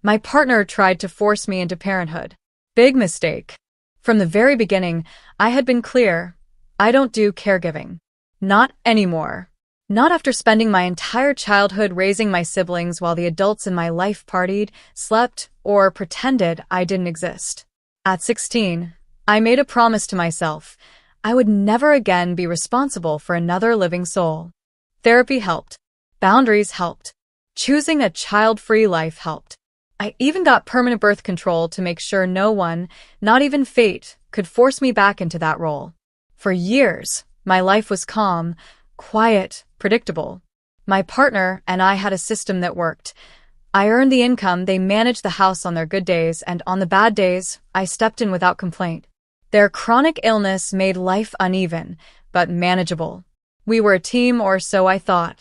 My partner tried to force me into parenthood. Big mistake. From the very beginning, I had been clear. I don't do caregiving. Not anymore. Not after spending my entire childhood raising my siblings while the adults in my life partied, slept, or pretended I didn't exist. At 16, I made a promise to myself. I would never again be responsible for another living soul. Therapy helped. Boundaries helped. Choosing a child-free life helped. I even got permanent birth control to make sure no one, not even fate, could force me back into that role. For years, my life was calm, quiet, predictable. My partner and I had a system that worked. I earned the income, they managed the house on their good days, and on the bad days, I stepped in without complaint. Their chronic illness made life uneven, but manageable. We were a team, or so I thought.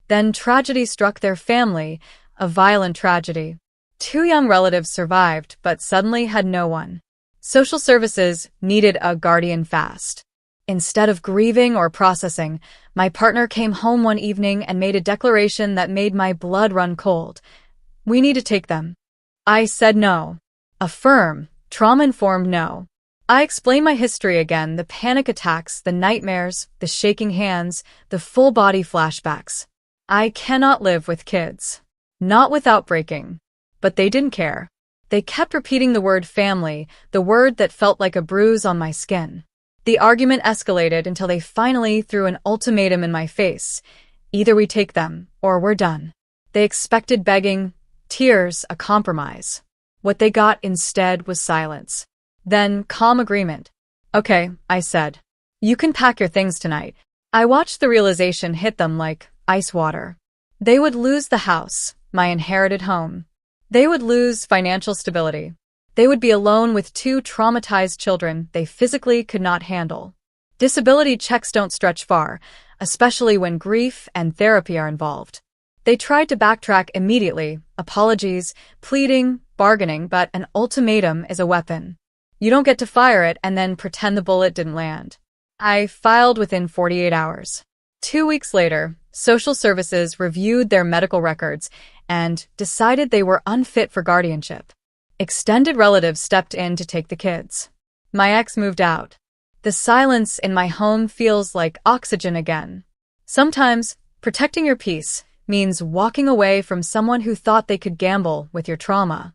Then tragedy struck their family, a violent tragedy. 2 young relatives survived, but suddenly had no one. Social services needed a guardian fast. Instead of grieving or processing, my partner came home one evening and made a declaration that made my blood run cold. We need to take them. I said no. A firm, trauma-informed no. I explained my history again, the panic attacks, the nightmares, the shaking hands, the full-body flashbacks. I cannot live with kids. Not without breaking. But they didn't care. They kept repeating the word family, the word that felt like a bruise on my skin. The argument escalated until they finally threw an ultimatum in my face. Either we take them, or we're done. They expected begging, tears, a compromise. What they got instead was silence. Then, calm agreement. Okay, I said. You can pack your things tonight. I watched the realization hit them like ice water. They would lose the house, my inherited home. They would lose financial stability. They would be alone with 2 traumatized children they physically could not handle. Disability checks don't stretch far, especially when grief and therapy are involved. They tried to backtrack immediately, apologies, pleading, bargaining, but an ultimatum is a weapon. You don't get to fire it and then pretend the bullet didn't land. I filed within 48 hours. 2 weeks later, social services reviewed their medical records and decided they were unfit for guardianship. Extended relatives stepped in to take the kids. My ex moved out. The silence in my home feels like oxygen again. Sometimes, protecting your peace means walking away from someone who thought they could gamble with your trauma.